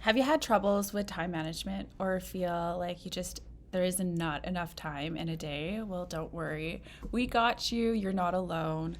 Have you had troubles with time management or feel like there is not enough time in a day? Well, don't worry. We got you. You're not alone.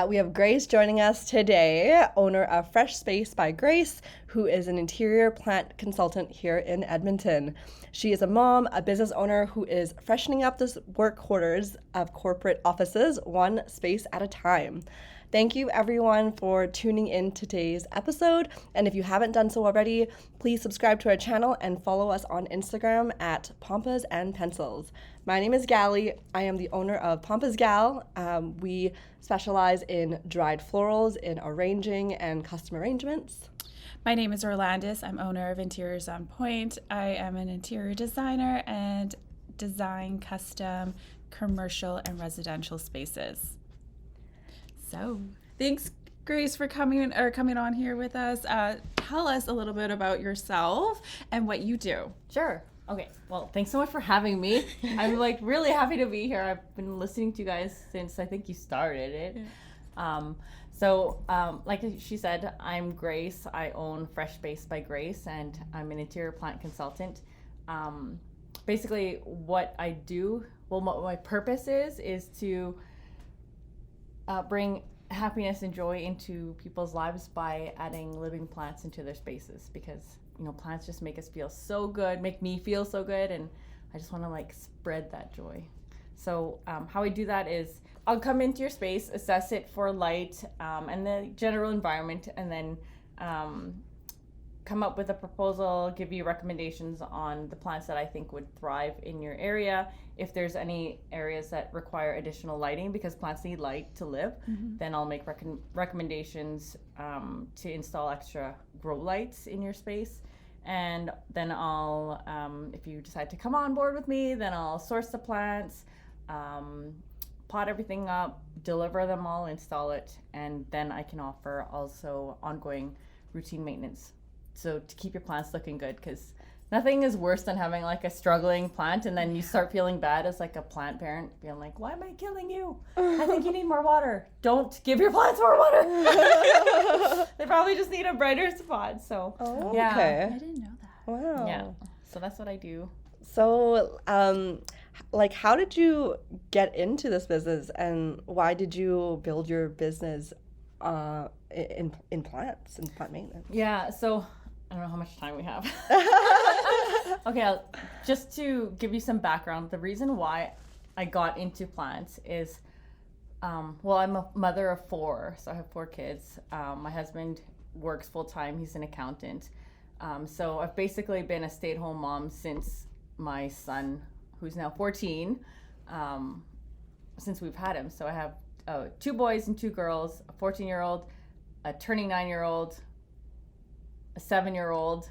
We have Grace joining us today, owner of Fresh Space by Grace, who is an interior plant consultant here in Edmonton. She is a mom, a business owner who is freshening up the work quarters of corporate offices one space at a time. Thank you everyone for tuning in today's episode. And if you haven't done so already, please subscribe to our channel and follow us on Instagram at Pampas and Pencils. My name is Galee. I am the owner of Pampas Gal. We specialize in dried florals, in arranging and custom arrangements. My name is Orlandice. I'm owner of Interiors on Point. I am an interior designer and design custom commercial and residential spaces. So, thanks, Grace, for coming on here with us. Tell us a little bit about yourself and what you do. Sure. Okay. Well, thanks so much for having me. I'm really happy to be here. I've been listening to you guys since I think you started it. Yeah. Like she said, I'm Grace. I own Fresh Space by Grace, and I'm an interior plant consultant. Basically, what I do, what my purpose is to bring happiness and joy into people's lives by adding living plants into their spaces, because plants just make us feel so good, make me feel so good, and I just want to spread that joy. So how I do that is I'll come into your space, assess it for light and the general environment, and then come up with a proposal, give you recommendations on the plants that I think would thrive in your area. If there's any areas that require additional lighting, because plants need light to live, then I'll make recommendations to install extra grow lights in your space. And then I'll, if you decide to come on board with me, then I'll source the plants, pot everything up, deliver them all, install it, and then I can offer also ongoing routine maintenance. So to keep your plants looking good, because nothing is worse than having a struggling plant and then you start feeling bad as a plant parent, being like, why am I killing you? I think you need more water. Don't give your plants more water. They probably just need a brighter spot. So yeah. Okay. I didn't know that. Wow. Yeah. So that's what I do. So, how did you get into this business, and why did you build your business in plants and plant maintenance? Yeah. So I don't know how much time we have. Okay, just to give you some background, the reason why I got into plants is, I'm a mother of 4, so I have 4 kids. My husband works full time; he's an accountant. So I've basically been a stay-at-home mom since my son, who's now 14, since we've had him. So I have 2 boys and 2 girls, a 14-year-old, a turning 9-year-old, a 7-year-old,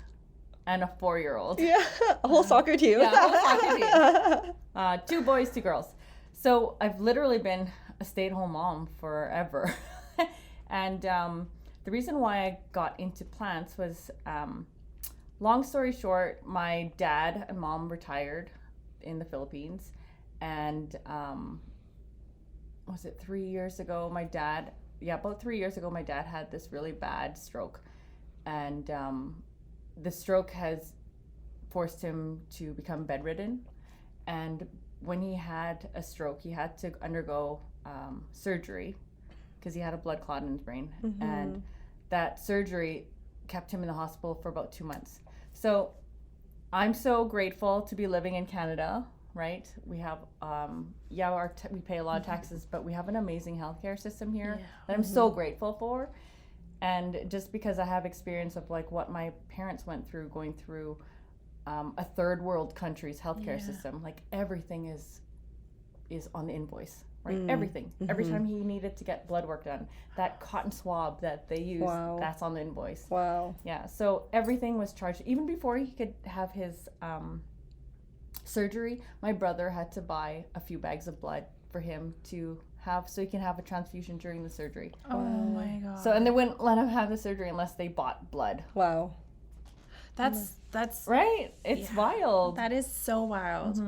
and a 4-year-old. Yeah, a whole soccer team. Yeah, a whole soccer team. 2 boys, 2 girls. So I've literally been a stay-at-home mom forever. And the reason why I got into plants was, long story short, my dad and mom retired in the Philippines. And was it 3 years ago, about 3 years ago, my dad had this really bad stroke. And the stroke has forced him to become bedridden. And when he had a stroke, he had to undergo surgery because he had a blood clot in his brain. And that surgery kept him in the hospital for about 2 months. So I'm so grateful to be living in Canada, right? We have, we pay a lot of taxes, but we have an amazing healthcare system here that I'm so grateful for. And just because I have experience of what my parents went through, going through a third world country's healthcare system, everything is on the invoice, right? Everything. Every time he needed to get blood work done, that cotton swab that they use, that's on the invoice. Wow. Yeah. So everything was charged. Even before he could have his surgery, my brother had to buy a few bags of blood for him to have, so he can have a transfusion during the surgery. Oh my God. So, and they wouldn't let him have the surgery unless they bought blood. Wow. That's right. It's wild. That is so wild.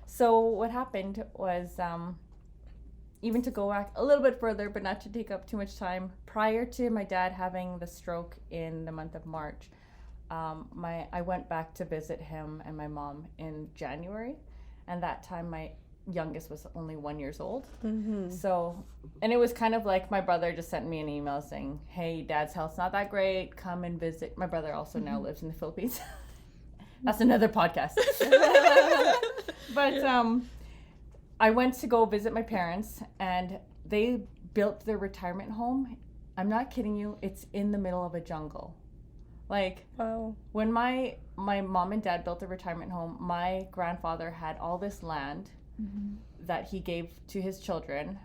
So what happened was, even to go back a little bit further, but not to take up too much time, prior to my dad having the stroke in the month of March, I went back to visit him and my mom in January, and that time my youngest was only 1 year old. So, and it was kind of like my brother just sent me an email saying, hey, dad's health's not that great, come and visit. My brother also now lives in the Philippines. That's another podcast. But I went to go visit my parents, and they built their retirement home. I'm not kidding you, it's in the middle of a jungle. Like, Wow. when my mom and dad built the retirement home, my grandfather had all this land that he gave to his children,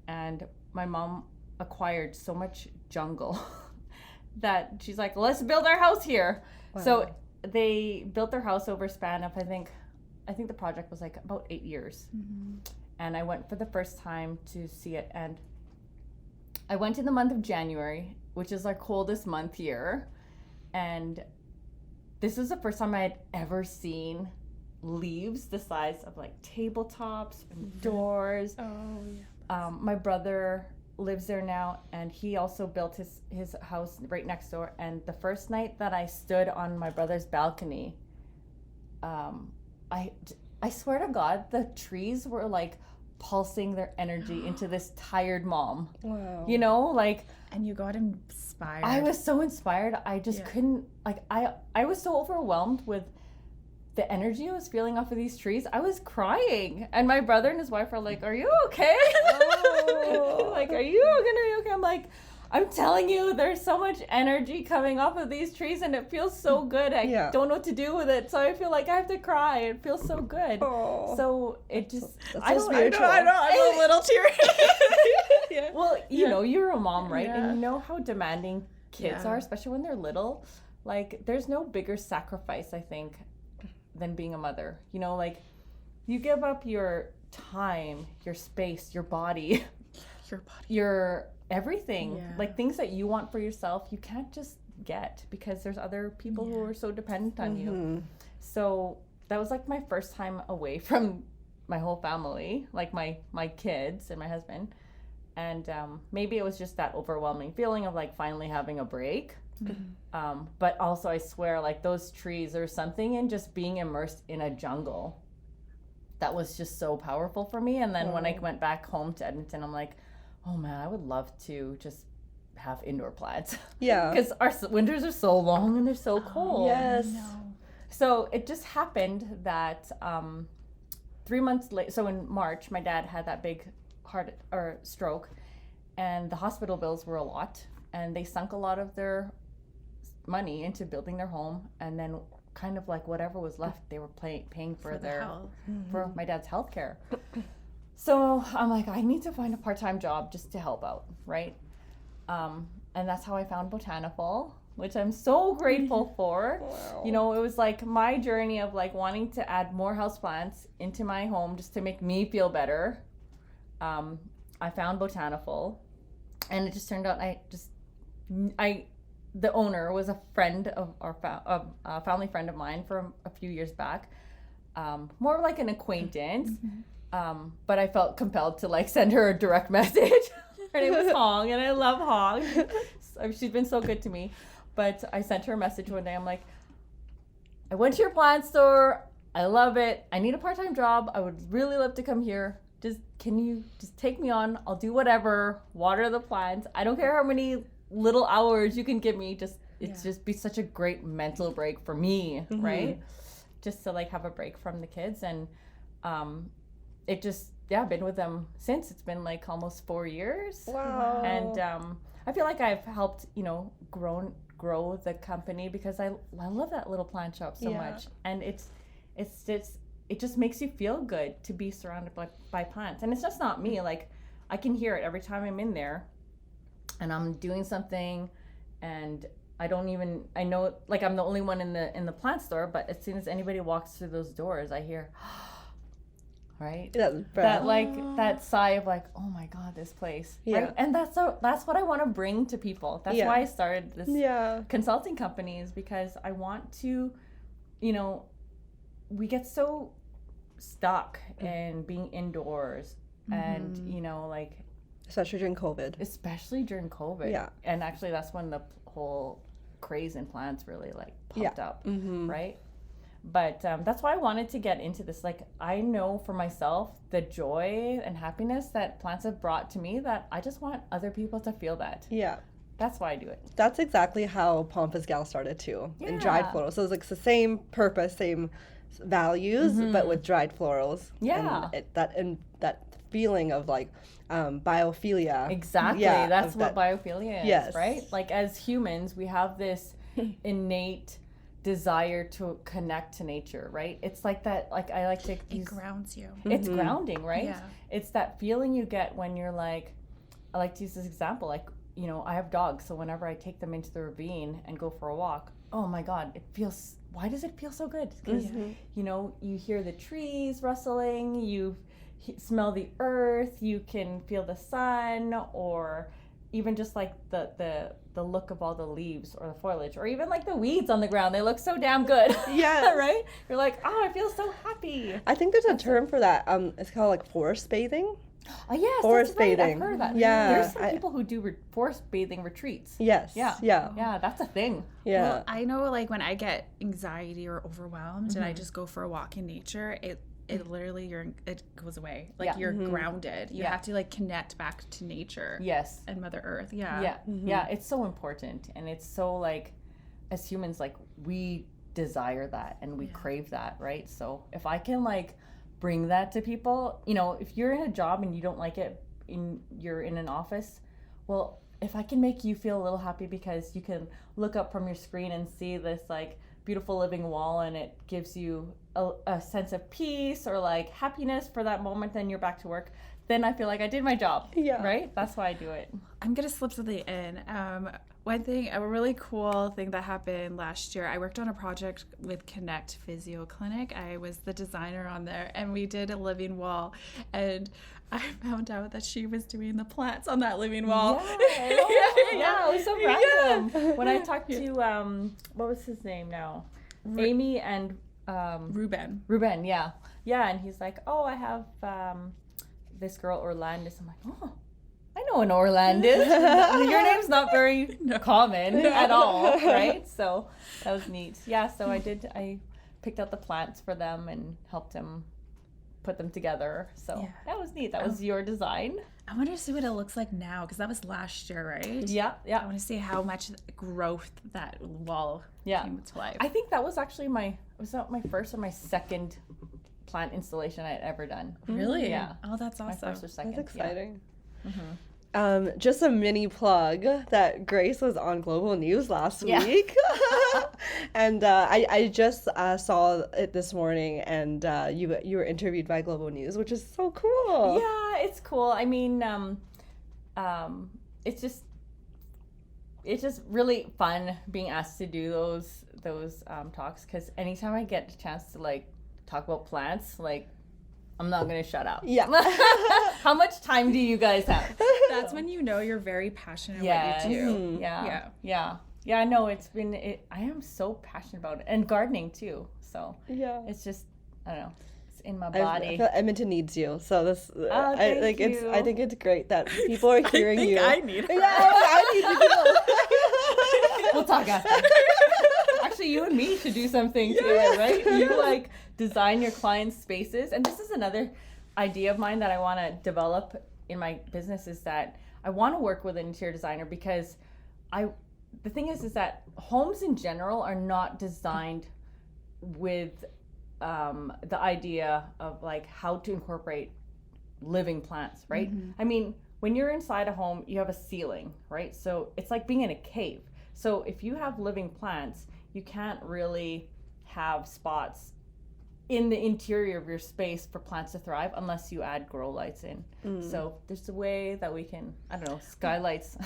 and my mom acquired so much jungle that she's like, let's build our house here. Wow. So they built their house over a span of, I think the project was like about 8 years. And I went for the first time to see it, and I went in the month of January, which is our coldest month here. And this was the first time I had ever seen leaves the size of like tabletops and doors. My brother lives there now, and he also built his house right next door. And the first night that I stood on my brother's balcony, I swear to God, the trees were like pulsing their energy into this tired mom. Wow. You know, like, And you got inspired. I was so inspired. I just couldn't, like, I was so overwhelmed with the energy I was feeling off of these trees. I was crying. And my brother and his wife are like, are you okay? Like, are you gonna be okay? I'm like, I'm telling you, there's so much energy coming off of these trees, and it feels so good. I don't know what to do with it, so I feel like I have to cry. It feels so good. Oh. So it just, That's I so don't spiritual. I know, I'm a little teary. Well, you know, you're a mom, right? Yeah. And you know how demanding kids Yeah. are, especially when they're little. Like, there's no bigger sacrifice, I think, than being a mother. You know, like, you give up your time, your space, your body, Your body. your everything. Yeah. Like, things that you want for yourself, you can't just get because there's other people who are so dependent on you. So that was like my first time away from my whole family, like my kids and my husband. And maybe it was just that overwhelming feeling of like finally having a break. But also, I swear, like, those trees, there's something in just being immersed in a jungle that was just so powerful for me. And then when I went back home to Edmonton, I'm like, oh man, I would love to just have indoor plants. Yeah. Because our winters are so long and they're so cold. Yes. So it just happened that 3 months later, so in March, my dad had that big heart or stroke, and the hospital bills were a lot, and they sunk a lot of their money into building their home, and then kind of like whatever was left, they were paying for the health. for my dad's health care. So I'm like, I need to find a part-time job just to help out, right? And that's how I found Botaniful, which I'm so grateful for. Wow. You know, it was like my journey of like wanting to add more houseplants into my home just to make me feel better. I found Botaniful, and it just turned out the owner was a friend of our family friend of mine from a few years back, more like an acquaintance. But I felt compelled to like send her a direct message. Her name was Hong, and I love Hong. She's been so good to me. But I sent her a message one day. I'm like, I went to your plant store. I love it. I need a part-time job. I would really love to come here. Can you just take me on? I'll do whatever. Water the plants. I don't care how many little hours you can give me. Just be such a great mental break for me, right? Just to like have a break from the kids. And it just, I've been with them since. It's been like almost 4 years. Wow. And I feel like I've helped, you know, grow the company because I love that little plant shop so much. And it just makes you feel good to be surrounded by plants. And it's just not me. Like, I can hear it every time I'm in there and I'm doing something, and I know, like, I'm the only one in the plant store, but as soon as anybody walks through those doors, I hear, right? That sigh of like, oh my God, this place. Yeah. Right? And that's what I want to bring to people. That's why I started this consulting company, is because I want to, you know, we get so stuck in being indoors and, you know, like, especially during COVID. Yeah. And actually that's when the whole craze in plants really like pumped up, Mm-hmm. right? But that's why I wanted to get into this. Like, I know for myself the joy and happiness that plants have brought to me, that I just want other people to feel that. Yeah. That's why I do it. That's exactly how Pompous Gal started too, in dried Yeah. florals. So it's like the same purpose, same values, but with dried florals. Yeah. And that feeling of like biophilia. Exactly. Yeah, That's of what that- biophilia is, Yes. right? Like, as humans, we have this innate desire to connect to nature, right? It's like that, like, I like to It use, grounds you. it's grounding, right? Yeah. It's that feeling you get when you're like, I like to use this example, like, you know, I have dogs, so whenever I take them into the ravine and go for a walk, oh my God, why does it feel so good? Because, you know, you hear the trees rustling, you smell the earth, you can feel the sun, or even just like the look of all the leaves or the foliage, or even like the weeds on the ground. They look so damn good. Yes. Right? You're like, oh, I feel so happy. I think there's a term for that. It's called like forest bathing. Oh, yes, Forest that's right. bathing. I've heard that. Yeah, There's some people who do forest bathing retreats. Yes. Yeah. Yeah. Yeah, that's a thing. Yeah. Well, I know, like, when I get anxiety or overwhelmed and I just go for a walk in nature, it literally it goes away. Like, Yeah. you're grounded. You Yeah. have to like connect back to nature Yes. and Mother Earth. Yeah. Yeah. Yeah, it's so important, and it's so, like, as humans, like, we desire that and we crave that, right? So if I can like bring that to people, you know, if you're in a job and you don't like it, you're in an office, well, if I can make you feel a little happy because you can look up from your screen and see this like beautiful living wall, and it gives you a sense of peace or like happiness for that moment, then you're back to work, then I feel like I did my job. Yeah. Right? That's why I do it. I'm gonna slip something in. One thing, a really cool thing that happened last year, I worked on a project with Connect Physio Clinic. I was the designer on there, and we did a living wall, and I found out that she was doing the plants on that living wall. Yeah, it was so random. When I talked to what was his name now? Amy and Ruben. Ruben, yeah. And he's like, oh, I have this girl Orlandice. I'm like, oh, I know an Orlandice. Your name's not very common at all, right? So that was neat. Yeah, so I picked out the plants for them and helped them put them together. So that was neat. That was your design. I want to see what it looks like now, because that was last year, right? Yeah. I want to see how much growth that wall came to life. I think that was actually was that my first or my second plant installation I had ever done. Really? Yeah. Oh, that's My awesome. first or second. That's exciting. Yeah. Just a mini plug that Grace was on Global News last week. And I just saw it this morning, and you were interviewed by Global News, which is so cool. Yeah, it's cool. I mean, it's just really fun being asked to do those talks, because anytime I get a chance to like talk about plants, like, I'm not gonna shut up. Yeah. How much time do you guys have? That's when you know you're very passionate Yes. what you do. Yeah. I know I am so passionate about it, and gardening too. So Yeah. it's just, I don't know, it's in my I body. feel Edmonton needs you. So this, I thank you. I think it's great that people are hearing you. I need her. Yeah, I need you too. We'll talk after. Actually, you and me should do something together, right? You like design your clients' spaces, and this is another idea of mine that I want to develop in my business, is that I want to work with an interior designer, because the thing is that homes in general are not designed with the idea of like how to incorporate living plants, right? I mean, when you're inside a home, you have a ceiling, right? So it's like being in a cave. So if you have living plants, you can't really have spots in the interior of your space for plants to thrive unless you add grow lights in. So there's a way that we can, I don't know, skylights.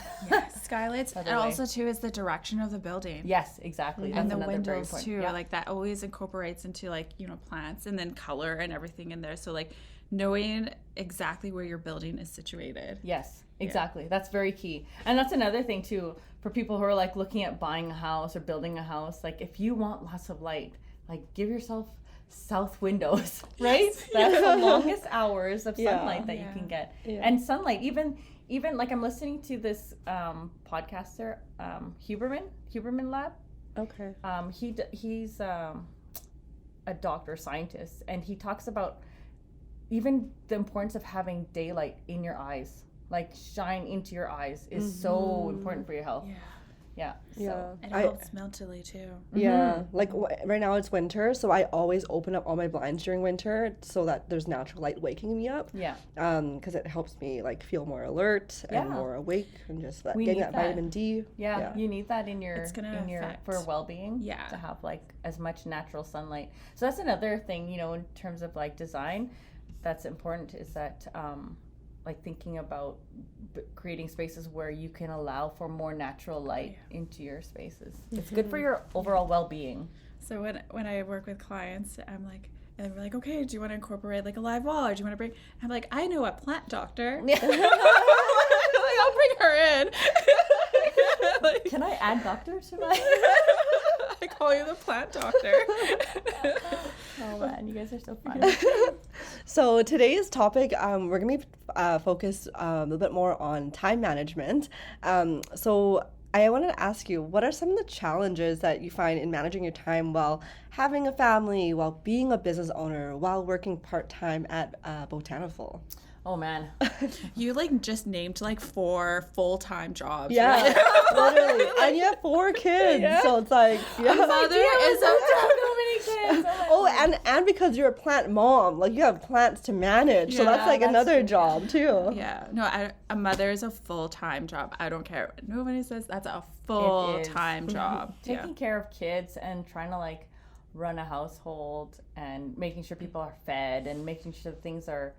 Skylights, and Other way. also too is the direction of the building. Yes, exactly. And That's the another very windows important- too, yeah. like that always incorporates into like, you know, plants, and then color and everything in there. So like knowing exactly where your building is situated. Yes, exactly. That's very key. And that's another thing too, for people who are like looking at buying a house or building a house. Like, if you want lots of light, like, give yourself south windows, right? That's the longest hours of sunlight that you can get. Yeah. And sunlight, even like I'm listening to this podcaster, Huberman Lab. Okay. He's a doctor scientist, and he talks about even the importance of having daylight in your eyes, like shine into your eyes, is so important for your health. Yeah. So. And it helps mentally too. Yeah, like right now it's winter, so I always open up all my blinds during winter so that there's natural light waking me up. Yeah. Because it helps me like feel more alert and more awake and just getting that vitamin D. Yeah, you need that in your for well-being. Yeah. To have like as much natural sunlight. So that's another thing, you know, in terms of like design, that's important is that like thinking about creating spaces where you can allow for more natural light into your spaces. It's good for your overall well-being. So when I work with clients, I'm like, and we're like, okay, do you want to incorporate like a live wall, or do you want to bring? I'm like, I know a plant doctor. Like, I'll bring her in. Like, can I add doctors to my? I call you the plant doctor. Oh man, you guys are so fun. So today's topic, we're going to be focused a little bit more on time management. So I wanted to ask you, what are some of the challenges that you find in managing your time while having a family, while being a business owner, while working part-time at Botaniful? Oh man. You like just named like 4 full-time jobs. Yeah, right? literally. And you have 4 kids, so it's like, Mother is so many kids. and because you're a plant mom, like you have plants to manage, so that's like another job too. Yeah, no, a mother is a full-time job. I don't care what nobody says. That's a full-time job. Taking care of kids and trying to like run a household and making sure people are fed and making sure things are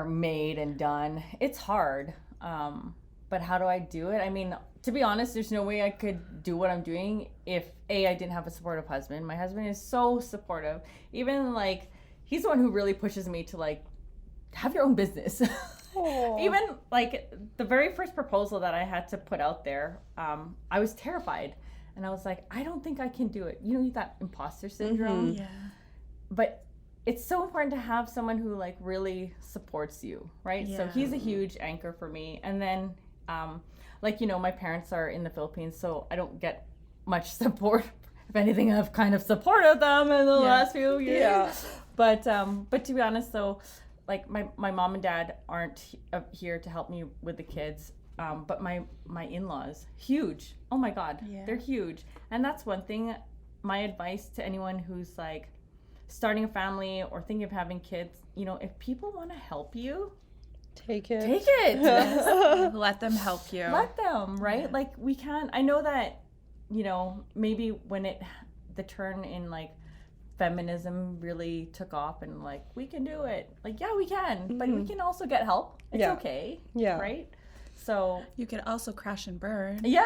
made and done. It's hard. But how do I do it? I mean, to be honest, there's no way I could do what I'm doing if I didn't have a supportive husband. My husband is so supportive. Even like, he's the one who really pushes me to like, have your own business. Even like the very first proposal that I had to put out there, I was terrified. And I was like, I don't think I can do it. You know, that imposter syndrome. Yeah. But it's so important to have someone who like really supports you, right? Yeah. So he's a huge anchor for me. And then like, you know, my parents are in the Philippines, so I don't get much support. If anything, I've kind of supported them in the last few years. Yeah. But to be honest though, like my mom and dad aren't here to help me with the kids. But my in-laws, huge. Oh my God, they're huge. And that's one thing, my advice to anyone who's like starting a family or thinking of having kids, you know, if people want to help you, take it. Let them help you. Let them, right? Yeah. Like we can, I know that, you know, maybe when the turn in like feminism really took off and like, we can do it. Like, yeah, we can, but we can also get help. It's okay. Yeah. Right? So you could also crash and burn. Yeah.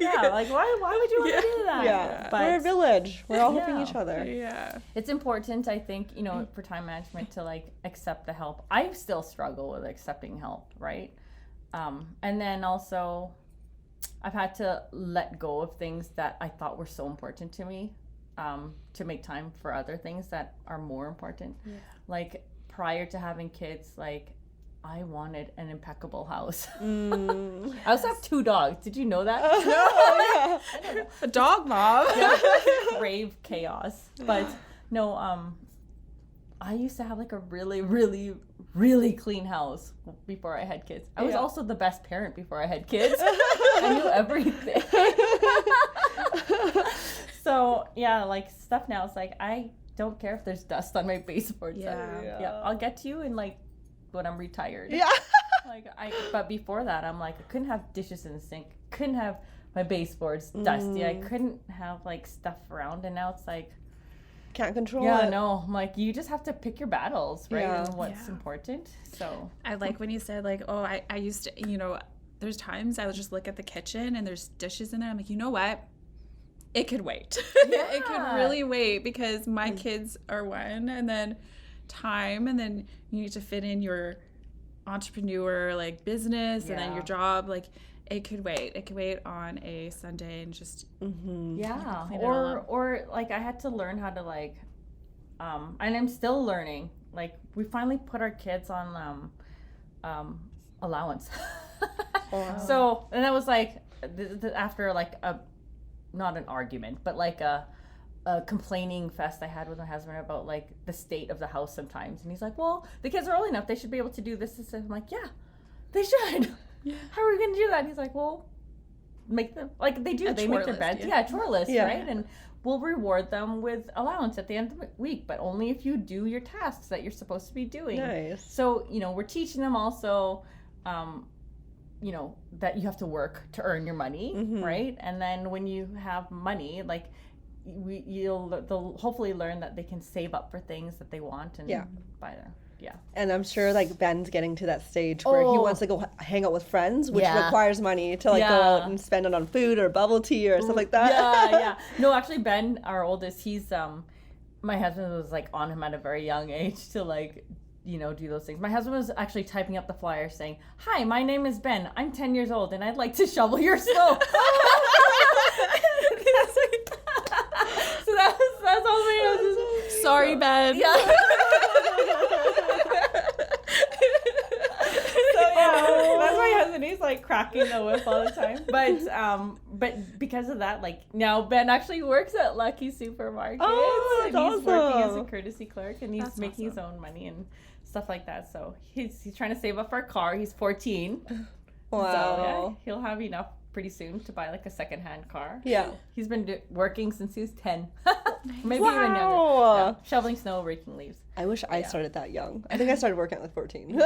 Yeah. Like why would you want to do that? Yeah. But we're a village. We're all helping each other. Yeah. It's important, I think, you know, for time management to like accept the help. I still struggle with accepting help, right? And then also I've had to let go of things that I thought were so important to me, to make time for other things that are more important. Yeah. Like prior to having kids, like I wanted an impeccable house. I also have 2 dogs. Did you know that? No. A dog mom. Yeah, crave chaos. But no, I used to have like a really, really, really clean house before I had kids. I was also the best parent before I had kids. I knew everything. So yeah, like stuff now, it's like I don't care if there's dust on my baseboards. Yeah, I'll get to you in like when I'm retired. Yeah. But before that, I'm like, I couldn't have dishes in the sink. Couldn't have my baseboards dusty. I couldn't have like stuff around. And now it's like, can't control it. Yeah, no. I'm like, you just have to pick your battles, right? And what's important. So I like when you said like, oh, I used to, you know, there's times I would just look at the kitchen and there's dishes in there. I'm like, you know what? It could wait. Yeah. It could really wait because my kids are one, and then time, and then you need to fit in your entrepreneur like business and then your job, like, it could wait. It could wait on a Sunday and just Yeah. clean it all up. Or like I had to learn how to like, and I'm still learning. Like we finally put our kids on allowance. So, and that was like after like not an argument, but like a complaining fest I had with my husband about like the state of the house sometimes. And he's like, well, the kids are old enough, they should be able to do this. I'm like, yeah, they should. Yeah. How are we going to do that? And he's like, well, make them, like they do, they make their beds. Yeah, chore list, right? And we'll reward them with allowance at the end of the week, but only if you do your tasks that you're supposed to be doing. Nice. So, you know, we're teaching them also, you know, that you have to work to earn your money, right? And then when you have money, like they'll hopefully learn that they can save up for things that they want and buy them. Yeah. And I'm sure like Ben's getting to that stage where he wants to go hang out with friends, which requires money to like go out and spend it on food or bubble tea or stuff like that. Yeah. No, actually Ben, our oldest, he's my husband was like on him at a very young age to like, you know, do those things. My husband was actually typing up the flyer saying, "Hi, my name is Ben. I'm 10 years old and I'd like to shovel your snow." So that's all my husband. Sorry, Ben. Yeah. That's my husband. He's like cracking the whip all the time. But because of that, like now Ben actually works at Lucky Supermarkets. Oh, that's and he's working as a awesome. courtesy clerk, and he's making his own money and stuff like that. So he's trying to save up for a car. He's 14. Wow. So yeah, he'll have enough pretty soon to buy like a secondhand car. Yeah. He's been working since he was 10. Maybe Wow. even younger. Yeah. Shoveling snow, raking leaves. I wish I started that young. I think I started working at like 14.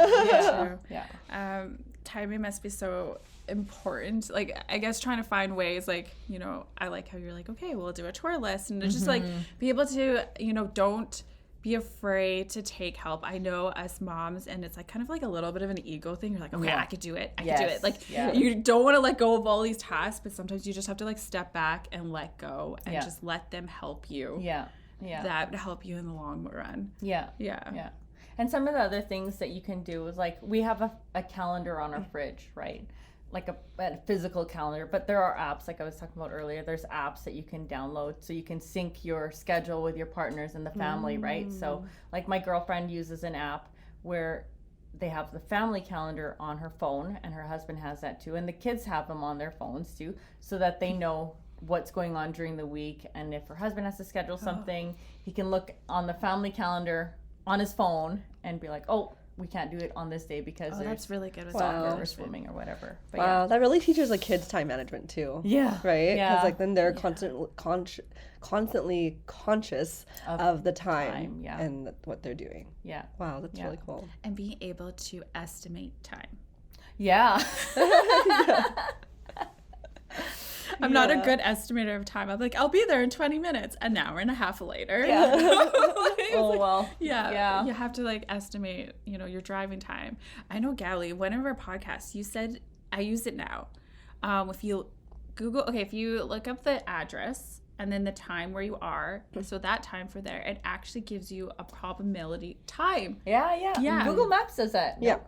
Yeah. Timing must be so important. Like, I guess trying to find ways, like, you know, I like how you're like, okay, we'll do a chore list, and just like be able to, you know, don't be afraid to take help. I know us moms, and it's like kind of like a little bit of an ego thing. You're like, okay, I could do it. I could do it. Like, you don't want to let go of all these tasks, but sometimes you just have to like step back and let go and just let them help you. Yeah. That would help you in the long run. Yeah. And some of the other things that you can do is like, we have a calendar on our fridge, right? Like a physical calendar, but there are apps, like I was talking about earlier, there's apps that you can download so you can sync your schedule with your partners and the family, right? So like my girlfriend uses an app where they have the family calendar on her phone, and her husband has that too, and the kids have them on their phones too, so that they know what's going on during the week. And if her husband has to schedule something, he can look on the family calendar on his phone and be like, oh, we can't do it on this day because there's that's really good with soccer or swimming or whatever. But that really teaches the kids time management too. Yeah. Right? Because like then they're constantly conscious of the time and what they're doing. Yeah. Wow, that's really cool. And being able to estimate time. Yeah. I'm not a good estimator of time. I'm like, I'll be there in 20 minutes, an hour and a half later. Yeah. Oh, well. Yeah. You have to like estimate, you know, your driving time. I know, Galee, one of our podcasts, you said, I use it now. If you if you look up the address and then the time where you are, so that time for there, it actually gives you a probability time. Yeah. Google Maps does that. Yeah.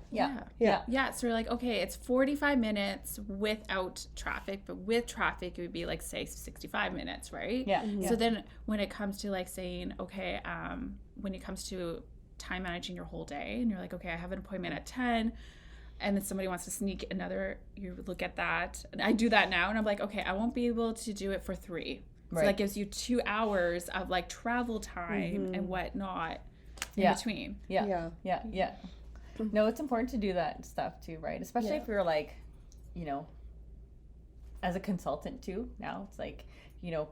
So we're like, okay, it's 45 minutes without traffic, but with traffic, it would be like, say, 65 minutes, right? Yeah. So then when it comes to like saying, okay, when it comes to time managing your whole day, and you're like, okay, I have an appointment at 10, and then somebody wants to sneak another, you look at that. And I do that now, and I'm like, okay, I won't be able to do it for 3. So that gives you 2 hours of like travel time and whatnot in between. Yeah. No, it's important to do that stuff too, right? Especially if you're like, you know, as a consultant too. Now it's like, you know,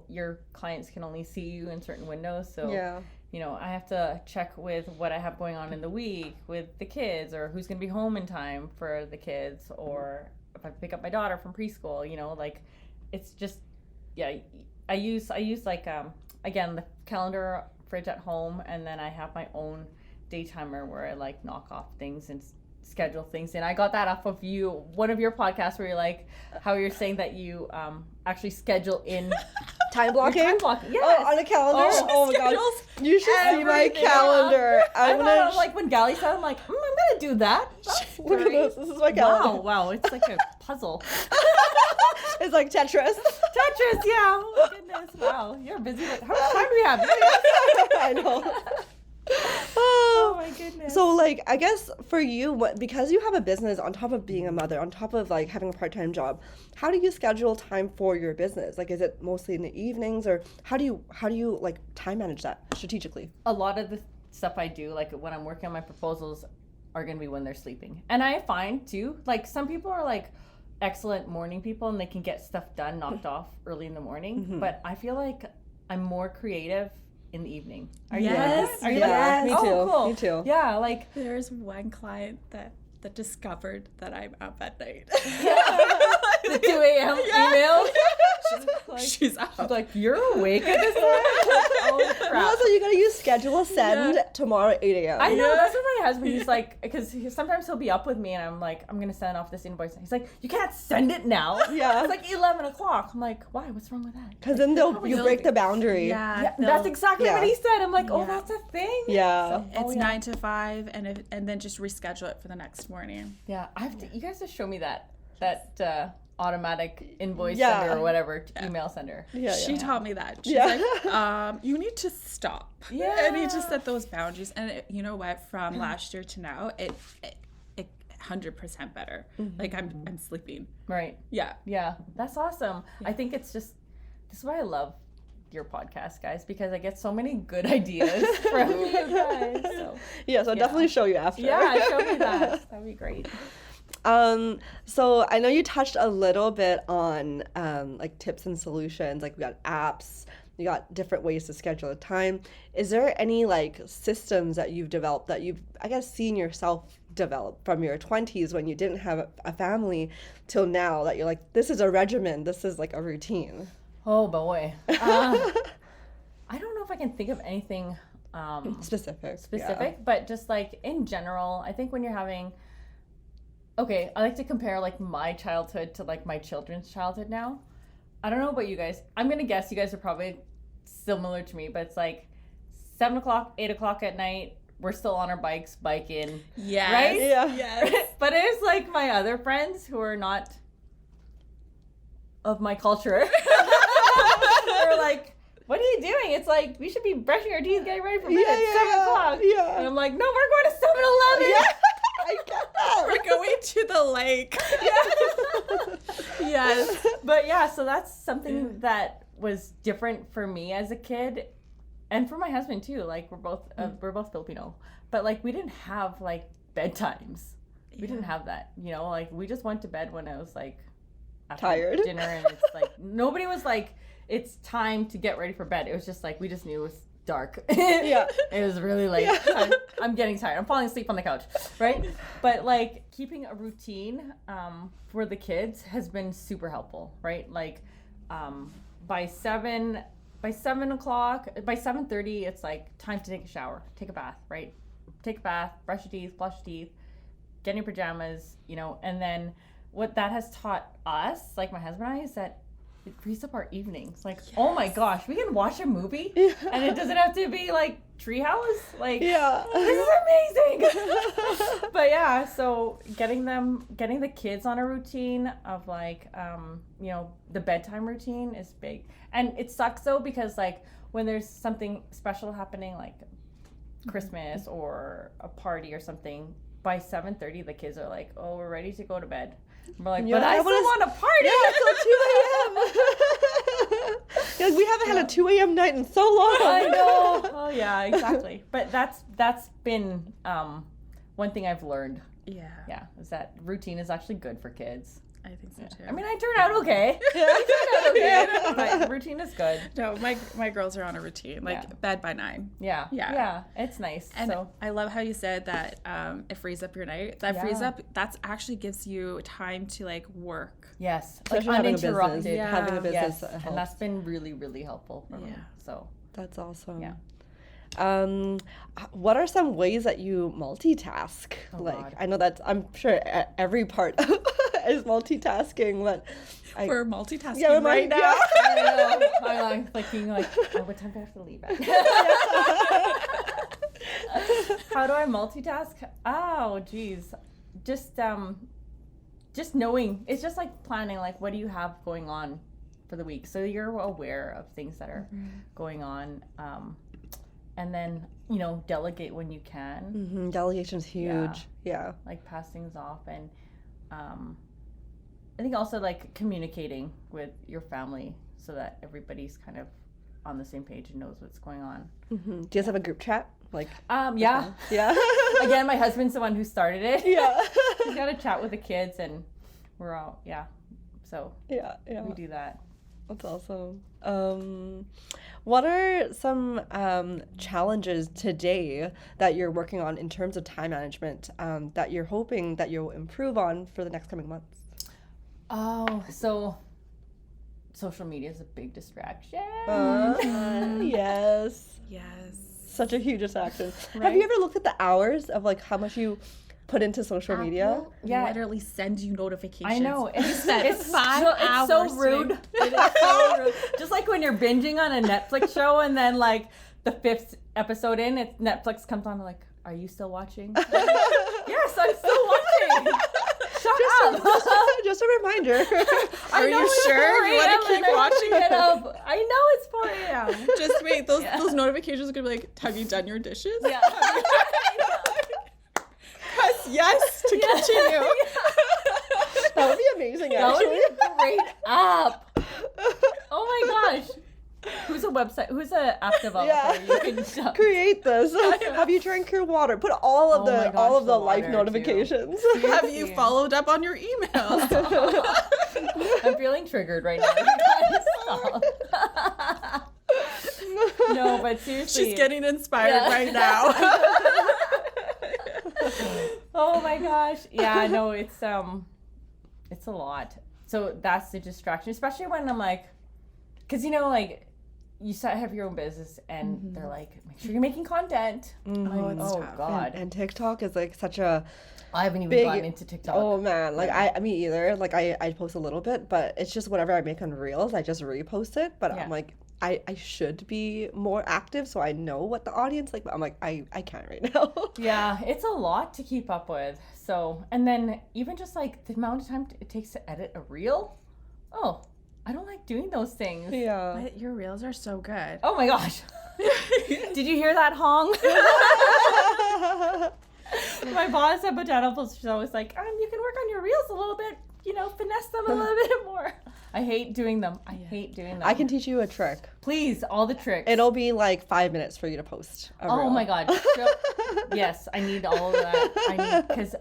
your clients can only see you in certain windows. So, you know, I have to check with what I have going on in the week with the kids, or who's going to be home in time for the kids, or if I pick up my daughter from preschool, you know, like it's just, I use like again, the calendar fridge at home, and then I have my own day timer where I like knock off things and schedule things. And I got that off of one of your podcasts where you're like, how you're saying that you actually schedule in time blocking. Time blocking. Yes. Oh, on a calendar. Oh my god, you should see my calendar. I thought like when Galee said, I'm like, I'm gonna do that. That's Look at great. this. This is my calendar. Wow, it's like a puzzle. It's like Tetris. Tetris, yeah. Oh my goodness. Wow, you're busy. How much time do we have? I know. Oh my goodness. So, like, I guess for you, because you have a business on top of being a mother, on top of like having a part-time job, how do you schedule time for your business? Like, is it mostly in the evenings, or how do you like time manage that strategically? A lot of the stuff I do, like when I'm working on my proposals, are going to be when they're sleeping. And I find too, like some people are like excellent morning people and they can get stuff done, knocked off early in the morning. But I feel like I'm more creative in the evening. Are you like Yes, that? Are you yeah, like me that? too. Oh, cool. Me too. Yeah, like There's one client that discovered that I'm up at night. the 2 a.m. email. She's up. She's like, you're awake at this time? Oh crap. Also, you gotta use schedule send tomorrow at 8 a.m. I know, that's what my husband, he's like, because sometimes he'll be up with me and I'm like, I'm going to send off this invoice. He's like, you can't send it now. Yeah. It's like 11 o'clock. I'm like, why? What's wrong with that? Because then you break the boundary. Yeah, That's exactly what he said. I'm like, oh, Yeah. that's a thing? Yeah. It's 9 to 5, and then just reschedule it for the next morning. Yeah, I have to, you guys just show me that automatic invoice Yeah. sender or whatever, email sender. Yeah. She taught me that. She's Yeah. like, you need to stop. Yeah. And you just set those boundaries. And you know what? From last year to now, it 100% better. Like I'm sleeping. Right. Yeah. Yeah, that's awesome. I think it's just, this is why I love your podcast, guys, because I get so many good ideas from you guys. So. Yeah, so I'll definitely show you after. Yeah, show me that. That'd be great. So I know you touched a little bit on like tips and solutions, like we got apps, you got different ways to schedule the time. Is there any like systems that you've developed that you've, I guess, seen yourself develop from your 20s when you didn't have a family till now that you're like, this is a regimen, this is like a routine? Oh boy. I don't know if I can think of anything specific, but just like in general, I think when you're having, okay, I like to compare like my childhood to like my children's childhood now. I don't know about you guys. I'm going to guess you guys are probably similar to me, but it's like 7 o'clock, 8 o'clock at night. We're still on our bikes, biking. Yes. Right? Yeah. Yes. But it's like my other friends who are not of my culture. They're like, what are you doing? It's like, we should be brushing our teeth, getting ready for bed at 7 o'clock. Yeah. And I'm like, no, we're going to 7-Eleven. Yeah. I get that. We're going to the lake. Yes. But yeah, so that's something that was different for me as a kid, and for my husband too. Like we're both Filipino, but like we didn't have like bedtimes. We didn't have that. You know, like we just went to bed when I was like after Tired. dinner, and it's like nobody was like, it's time to get ready for bed. It was just like we just knew it was dark. Yeah. It was really late. Yeah. I'm getting tired. I'm falling asleep on the couch, right? But like keeping a routine for the kids has been super helpful, right? Like by 7 o'clock, by 7:30, it's like time to take a shower, take a bath, right? Take a bath, brush your teeth, flush your teeth, get in your pajamas, you know. And then what that has taught us, like my husband and I, is that it frees up our evenings. Like, oh my gosh, we can watch a movie and it doesn't have to be like Treehouse. Like, Yeah. this is amazing. But yeah, so getting the kids on a routine of like, you know, the bedtime routine is big. And it sucks though, because like when there's something special happening, like Christmas or a party or something, by 7:30 the kids are like, oh, we're ready to go to bed. And we're like, Yeah, but I still want to party. Yeah, till 2 a.m. Like, we haven't had a 2 a.m. night in so long. I know. Oh yeah, exactly. But that's been one thing I've learned. Yeah. Yeah, is that routine is actually good for kids. I think so too. I mean, I turned out okay. But routine is good. No, my girls are on a routine, like bed by 9. Yeah. Yeah. Yeah. It's nice. And so I love how you said that it frees up your night. That frees up, that's actually gives you time to like work. yes, Especially like having a business. uninterrupted. Yeah. Having a business Yes, helps. and that's been really, really helpful for me. So That's awesome. Yeah. What are some ways that you multitask? Oh, like, God. I know that I'm sure every part is multitasking, but We're multitasking yeah, we're right now. yeah. I know. I'm like thinking like, oh, what time do I have to leave at? How do I multitask? Oh, geez. Just knowing. It's just like planning, like, what do you have going on for the week? So you're aware of things that are going on. And then, delegate when you can. Delegation's huge. Yeah. Like, pass things off. And I think also, like, communicating with your family so that everybody's kind of on the same page and knows what's going on. Do you guys have a group chat? Like, yeah. Yeah. Again, my husband's the one who started it. Yeah. He's got to chat with the kids, and we're all, so yeah. we do that. That's awesome. What are some challenges today that you're working on in terms of time management that you're hoping that you'll improve on for the next coming months? Oh, so social media is a big distraction. Yes. Such a huge distraction. Right? Have you ever looked at the hours of like how much you put into social media? Yeah. Literally sends you notifications. I know. It's 5 It's hours. so rude. It is so rude. Just like when you're binging on a Netflix show and then like the 5th episode in, Netflix comes on like, are you still watching? Yes, I'm still watching. Shut up. Just a reminder. Are you sure you want to keep watching it up? I know it's 4 a.m. Just wait, those notifications are going to be like, have you done your dishes? Yeah. Press yes to continue. That would be amazing, That actually. would be a great app. Oh my gosh. Who's a app developer? Yeah. You can Create this. Have you drank your water? Put all of Oh my gosh, the the life water, notifications. Have you followed up on your emails? I'm feeling triggered right now. You guys stop. No, but seriously. She's getting inspired right now. Oh my gosh. Yeah, no, it's a lot. So that's the distraction, especially when I'm like, because like you have your own business and they're like, make sure you're making content. It's tough. God. And TikTok is like such a I haven't even big- gotten into TikTok. Oh man, like I me either. Like I post a little bit, but it's just whatever I make on Reels, I just repost it. But Yeah. I'm like, I should be more active so I know what the audience like. But I'm like, I can't right now. Yeah, it's a lot to keep up with. So, and then even just like the amount of time it takes to edit a reel. Oh, I don't like doing those things. Yeah. But your reels are so good. Oh my gosh. Did you hear that honk? My boss at Botanical Show was like, you can work on your reels a little bit, finesse them a little bit more. I hate doing them. I hate doing them. I can teach you a trick. Please, all the tricks. It'll be like 5 minutes for you to post a Oh reel. my God. Yes, I need all of that. Because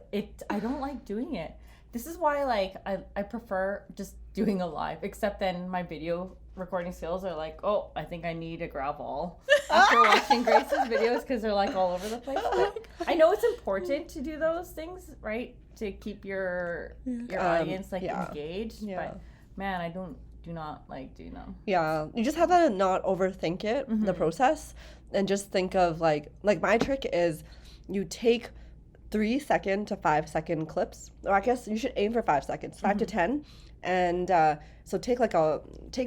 I don't like doing it. This is why I prefer just doing a live, except then my video recording skills are like, oh, I think I need a grab all after watching Grace's videos because they're like all over the place. But I know it's important to do those things, right? To keep your audience engaged. Yeah. But man, I do not like doing them. Yeah, you just have to not overthink it, the process, and just think of like my trick is you take 3 second to 5 second clips, or I guess you should aim for 5 seconds, 5 to 10, and so take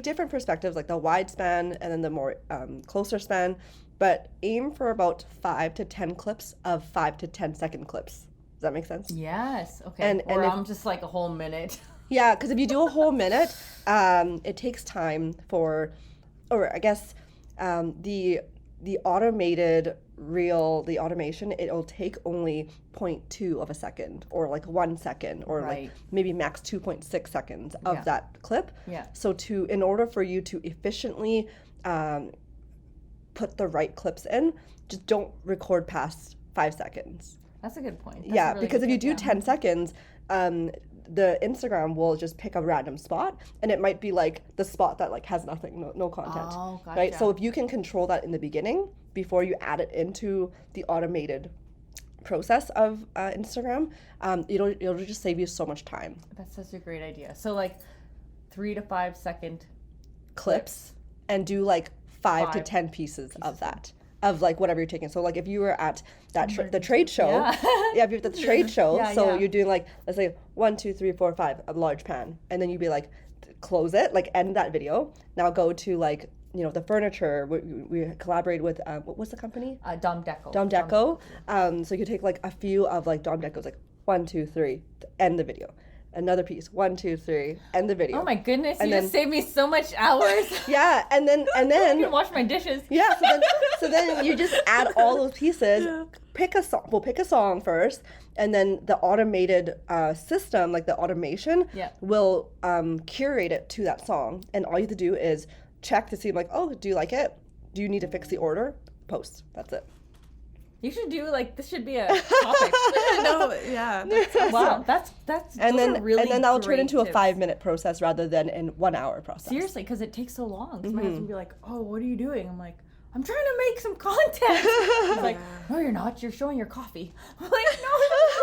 different perspectives, like the wide span and then the more closer span, but aim for about 5 to 10 clips of 5 to 10 second clips. Does that make sense? Yes. Okay. And or if- I'm just like a whole minute. Yeah, because if you do a whole minute, it takes time for, or I guess the automated reel, the automation, it'll take only 0.2 of a second or like 1 second or Right. like maybe max 2.6 seconds of Yeah. that clip. Yeah. So in order for you to efficiently put the right clips in, just don't record past 5 seconds. That's a good point. That's Yeah, a really because good if you tip, do yeah. 10 seconds, the Instagram will just pick a random spot, and it might be like the spot that like has nothing, no content, Oh, gotcha. right? So if you can control that in the beginning before you add it into the automated process of Instagram, it'll just save you so much time. That's such a great idea. So like 3 to 5 second Clips and do like 5 to 5 10 pieces of that. Of like whatever you're taking. So like if you were at that the trade show, Yeah. if you're at the trade show, Yeah, so yeah. you're doing like, let's say 1, 2, 3, 4, 5, a large pan, and then you'd be like close it, like end that video. Now go to like, you know, the furniture. We collaborate with, what was the company? Dom Deco. Dom Deco. So you take like a few of like Dom Deco's, like 1, 2, 3, end the video. Another piece, 1, 2, 3, end the video. Oh my goodness, And you just saved me so much hours. Yeah, and then I can wash my dishes. yeah, so then you just add all those pieces. Pick a song. We'll pick a song first, and then the automated system, like the automation, will curate it to that song. And all you have to do is check to see, like, oh, do you like it? Do you need to fix the order? Post. That's it. You should do like this. Should be a topic. No, yeah. That's awesome. Wow, that's And those are then really and then that'll turn great into a tips. 5-minute process rather than in 1 hour process. Seriously, because it takes so long. 'Cause my husband will be like, "Oh, what are you doing?" I'm like, "I'm trying to make some content." He's like, "No, you're not. You're showing your coffee." I'm like, "No,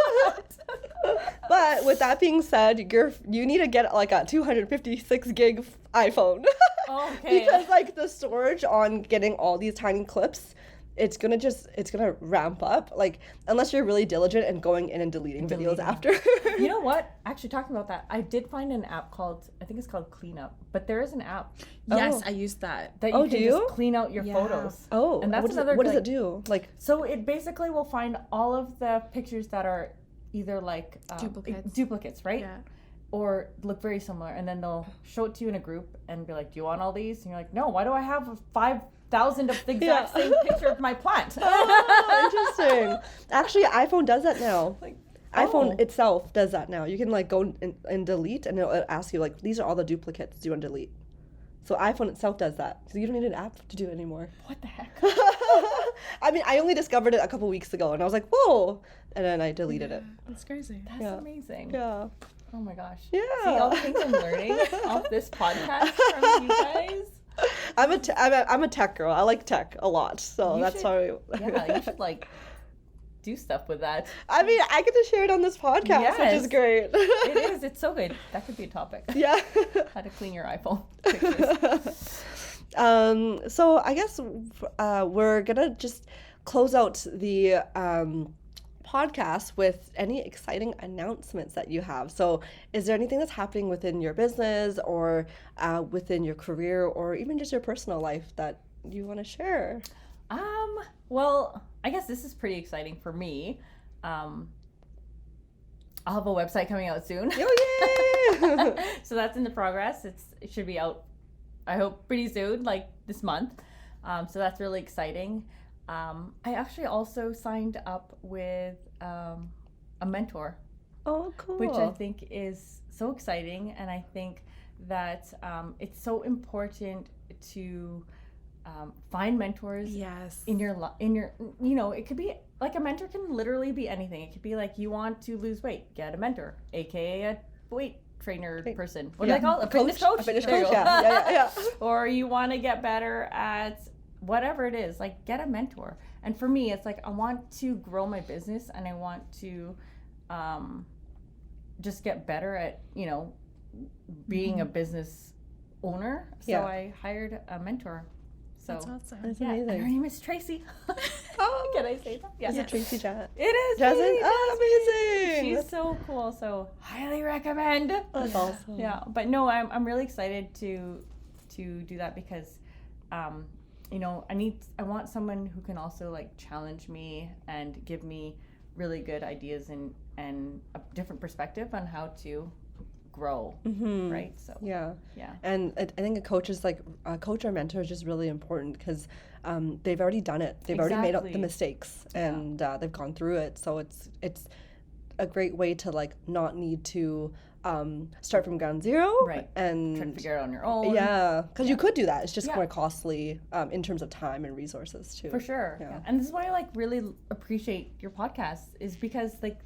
I'm not." But with that being said, you need to get like a 256 gig iPhone. Okay. Because like the storage on getting all these tiny clips, it's gonna ramp up, like, unless you're really diligent and going in and deleting videos after. You know what? Actually, talking about that, I did find an app I think it's called Cleanup, but there is an app Yes, I used that. that Oh, you can do you? just clean out your photos. Oh, And that's what does like, it do? Like, So it basically will find all of the pictures that are either like duplicates, right? Yeah. Or look very similar, and then they'll show it to you in a group and be like, "Do you want all these?" And you're like, "No, why do I have 5,000 of the exact same picture of my plant?" oh, interesting. Actually, iPhone does that now. Like, iPhone itself does that now. You can like go and delete, and it'll ask you like, these are all the duplicates. Do you want to delete? So iPhone itself does that. So you don't need an app to do it anymore. What the heck? I mean, I only discovered it a couple weeks ago, and I was like, whoa, and then I deleted it. That's crazy. That's amazing. Yeah. Oh my gosh. Yeah. See all the things I'm learning off this podcast from you guys. I'm a tech girl. I like tech a lot, so that's why. Yeah, you should like do stuff with that. I mean, I get to share it on this podcast, which is Yes. great. It is. It's so good. That could be a topic. Yeah. How to clean your iPhone pictures. So I guess we're gonna just close out the podcast with any exciting announcements that you have. So is there anything that's happening within your business or within your career or even just your personal life that you want to share? Well, I guess this is pretty exciting for me. I'll have a website coming out soon. Oh, yay! So that's in the progress. It should be out, I hope, pretty soon, like this month. So that's really exciting. I actually also signed up with a mentor, Oh, cool. which I think is so exciting, and I think that it's so important to find mentors. Yes. In your you know, it could be like a mentor can literally be anything. It could be like you want to lose weight, get a mentor, aka a weight trainer person. What do they call it? A fitness coach. A fitness There you coach. go. Yeah. Or you want to get better at whatever it is, like get a mentor. And for me, it's like I want to grow my business and I want to just get better at, you know, being a business owner. So I hired a mentor. So That's awesome. That's and her amazing. name is Tracy. Oh, Can I say that? is it Tracy Jett? It is. Doesn't? Tracy, Oh, amazing. She's so cool. So highly recommend. That's awesome. Yeah, but no, I'm really excited to do that because, you know, I want someone who can also like challenge me and give me really good ideas and a different perspective on how to grow, right? So Yeah. yeah. And I think a coach or mentor is just really important because they've already done it. They've already made up the Exactly. mistakes and they've gone through it. So it's a great way to like not need to start from ground zero. Right. And Try to figure it out on your own. yeah, because you could do that. It's just Yeah. more costly in terms of time and resources too. For sure. Yeah. Yeah. And this is why I like really appreciate your podcast is because like,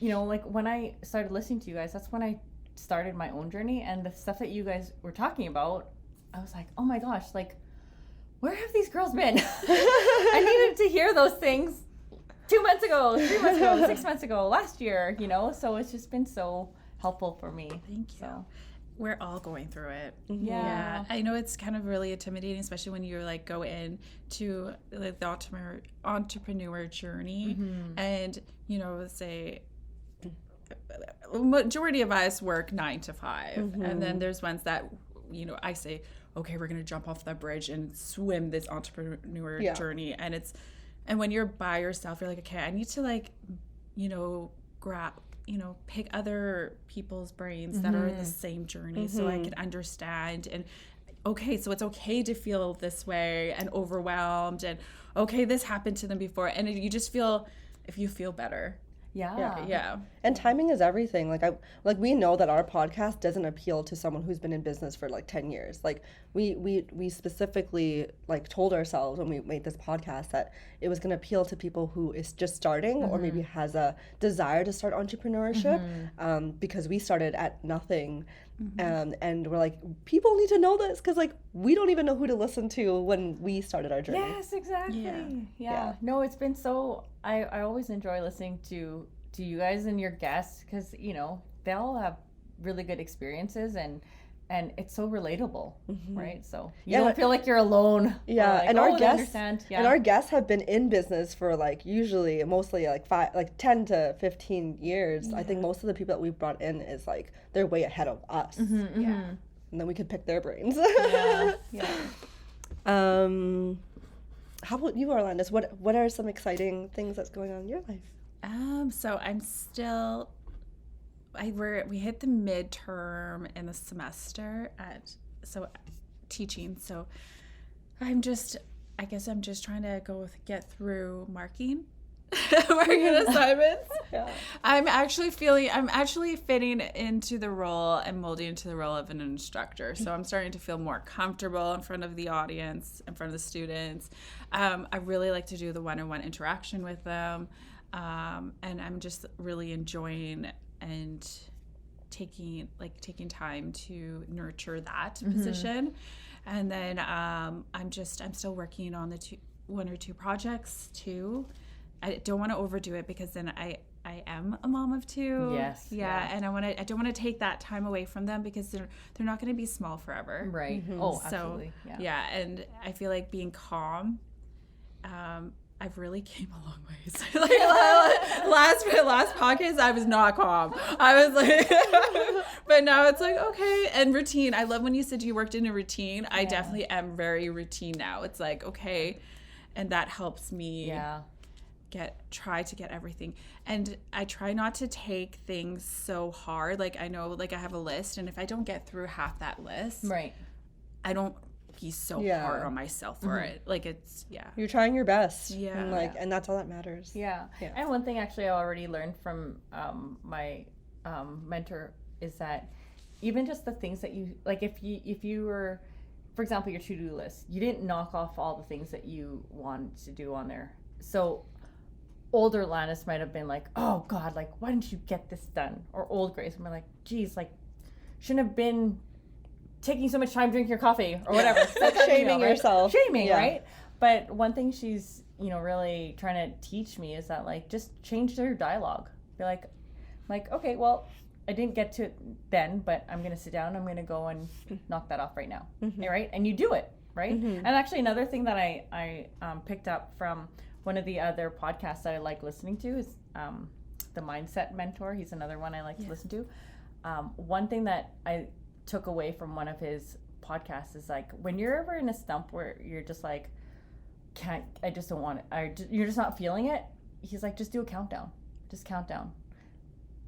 you know, like when I started listening to you guys, that's when I started my own journey, and the stuff that you guys were talking about, I was like, oh my gosh, like where have these girls been? I needed to hear those things 2 months ago, 3 months ago, 6 months ago, last year, you know, so it's just been so helpful for me. Thank you. So, We're all going through it. yeah. I know it's kind of really intimidating, especially when you like go in to like the entrepreneur journey and, you know, say majority of us work 9 to 5. And then there's ones that, you know, I say, okay, we're going to jump off that bridge and swim this entrepreneur journey. And when you're by yourself, you're like, okay, I need to like, you know, pick other people's brains that are in the same journey so I can understand. And okay, so it's okay to feel this way and overwhelmed, and okay, this happened to them before, and you just feel, if you feel better. Yeah. And timing is everything. Like we know that our podcast doesn't appeal to someone who's been in business for like 10 years. Like we specifically like told ourselves when we made this podcast that it was going to appeal to people who is just starting or maybe has a desire to start entrepreneurship, because we started at nothing. And we're like, people need to know this because like we don't even know who to listen to when we started our journey. Yes, exactly. Yeah. No, it's been so, I always enjoy listening to you guys and your guests because, you know, they all have really good experiences and it's so relatable, right? So you don't feel like you're alone. Yeah, like, and our guests have been in business for like mostly like 10 to 15 years. Yeah. I think most of the people that we've brought in is like they're way ahead of us. And then we could pick their brains. How about you, Orlandice? What are some exciting things that's going on in your life? So I'm still. We hit the midterm in the semester teaching. So I guess I'm just trying to get through marking assignments. I'm actually fitting into the role and molding into the role of an instructor. So I'm starting to feel more comfortable in front of the audience, in front of the students. I really like to do the one-on-one interaction with them. And I'm just really enjoying and taking time to nurture that position. And then I'm still working on one or two projects too. I don't want to overdo it because then I am a mom of two. Yes. Yeah. And I don't want to take that time away from them because they're not going to be small forever. Right. Oh, absolutely. Yeah. And I feel like being calm, I've really came a long ways. Like last podcast, I was not calm. I was like, but now it's like, okay. And routine. I love when you said you worked in a routine. I definitely am very routine now. It's like, okay. And that helps me try to get everything. And I try not to take things so hard. Like I know, like I have a list, and if I don't get through half that list, right, I don't be so hard on myself for it. Like it's you're trying your best. Yeah. And that's all that matters. Yeah. And one thing actually I already learned from my mentor is that even just the things that you like, if you were, for example, your to-do list, you didn't knock off all the things that you wanted to do on there. So older Lannis might have been like, oh God, like why didn't you get this done? Or old Grace might be like, geez, like shouldn't have been taking so much time drinking your coffee or whatever. Like shaming yourself. Shaming, right? But one thing she's, really trying to teach me is that like just change your dialogue. Be like, okay, well, I didn't get to it then, but I'm gonna sit down, I'm gonna go and knock that off right now. Right? And you do it, right? And actually another thing that I picked up from one of the other podcasts that I like listening to is the Mindset Mentor. He's another one I like to listen to. One thing that I took away from one of his podcasts is like when you're ever in a stump where you're just like I just don't want it, you're just not feeling it, he's like, just do a countdown, just count down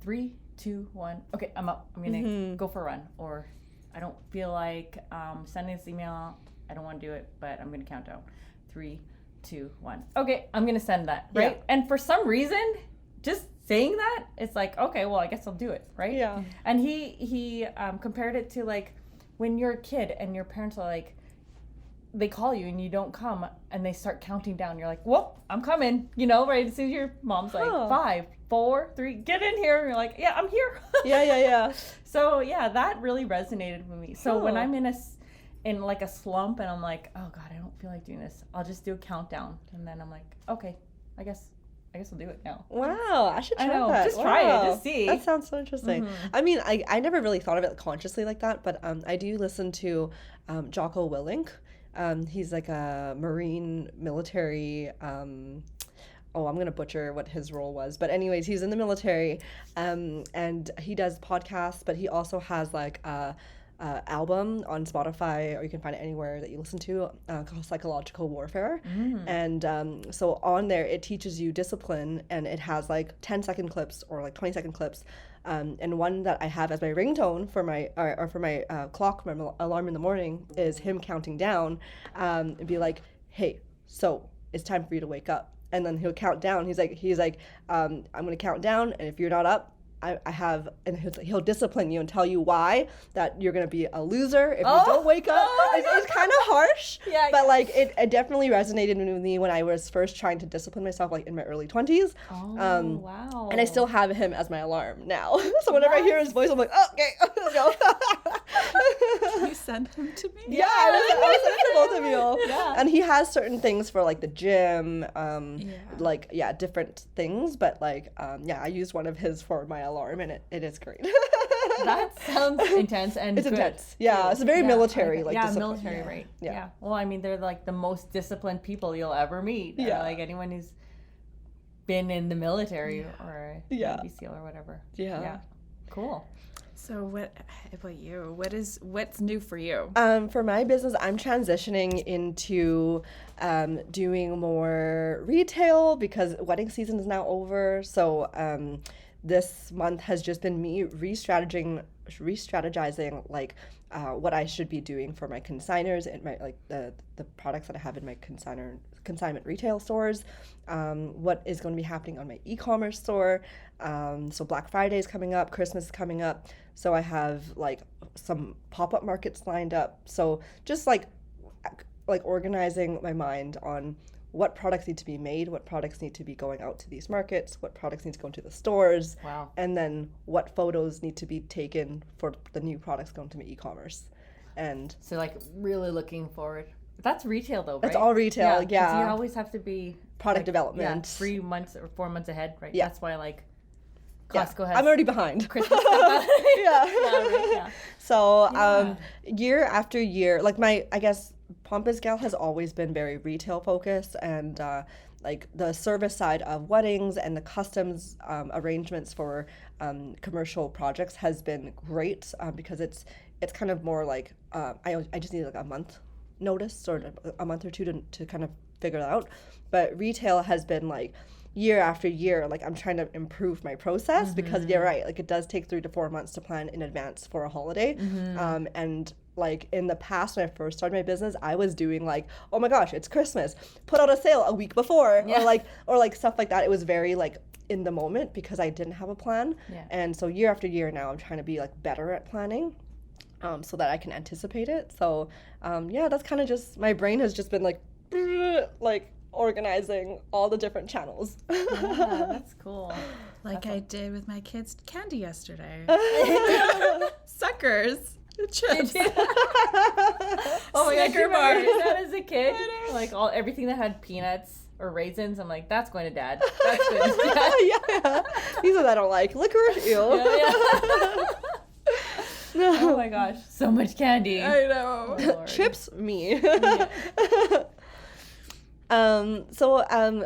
3, 2, 1, okay, I'm up, I'm gonna go for a run, or I don't feel like sending this email, I don't want to do it, but I'm gonna count down 3, 2, 1, okay, I'm gonna send that, right? And for some reason just saying that, it's like, okay, well, I guess I'll do it, right? Yeah. And he compared it to like when you're a kid and your parents are like, they call you and you don't come and they start counting down. You're like, whoop, I'm coming, right? As soon as your mom's like 5, 4, 3, get in here. And you're like, yeah, I'm here. Yeah. So yeah, that really resonated with me. So when I'm in like a slump and I'm like, oh God, I don't feel like doing this, I'll just do a countdown. And then I'm like, okay, I guess I'll do it now. Wow, I should try that. Just try it, just see. That sounds so interesting. I mean, I never really thought of it consciously like that, but I do listen to Jocko Willink. He's like a Marine military I'm gonna butcher what his role was, but anyways, he's in the military, and he does podcasts, but he also has like a album on Spotify, or you can find it anywhere that you listen to, called Psychological Warfare. And so on there, it teaches you discipline, and it has like 10-second clips or like 20-second clips. And one that I have as my ringtone for my for my clock, my alarm in the morning, is him counting down, and be like, "Hey, so it's time for you to wake up." And then he'll count down. He's like, I'm gonna count down, and if you're not up, I have, and he'll discipline you and tell you why, that you're gonna be a loser if you don't wake up. It's kind of harsh, but like it definitely resonated with me when I was first trying to discipline myself, like in my early 20s. Wow. And I still have him as my alarm now. So whenever I hear his voice, I'm like, oh, okay, let's go. You sent him to me? Yeah, I was sending to both of you. Yeah. And he has certain things for like the gym, different things. But like, I used one of his for my alarm, and it is great. That sounds intense and it's good. intense. Yeah, it's a very military discipline. Military, right? Yeah. Well, I mean, they're like the most disciplined people you'll ever meet. Yeah. Like anyone who's been in the military or Navy SEAL or whatever. Yeah. Cool. So what about you? What's new for you? For my business, I'm transitioning into doing more retail because wedding season is now over. So this month has just been me re-strategizing like what I should be doing for my consigners and my the products that I have in my consignment retail stores, what is going to be happening on my e-commerce store. So Black Friday is coming up, Christmas is coming up, so I have like some pop-up markets lined up. So just like organizing my mind on what products need to be made, what products need to be going out to these markets, what products need to go into the stores, and then what photos need to be taken for the new products going to my e-commerce. And so like really looking forward. That's retail though, right? It's all retail, yeah. You always have to be product development. 3 months or 4 months ahead, right? Yeah. That's why like Costco has. I'm already behind. Christmas. So year after year, like I guess Pompous Gal has always been very retail focused, and like the service side of weddings and the customs arrangements for commercial projects has been great because it's kind of more like I just need like a month notice or a month or two to kind of figure it out. But retail has been like year after year, like I'm trying to improve my process because you're right, like it does take 3 to 4 months to plan in advance for a holiday. And like in the past when I first started my business, I was doing like, oh my gosh, it's Christmas, put out a sale a week before, or like stuff like that. It was very like in the moment because I didn't have a plan. And so year after year now I'm trying to be like better at planning so that I can anticipate it. So that's kind of just, my brain has just been like organizing all the different channels. Yeah, that's cool. Like I did with my kids' candy yesterday. Suckers. Chips. Oh my gosh, Snicker bars. That as a kid, like everything that had peanuts or raisins, I'm like, that's going to dad. That's going to dad. Yeah. These are that I don't like. Licorice, ew. Oh my gosh, so much candy. I know. Oh, Chips, me.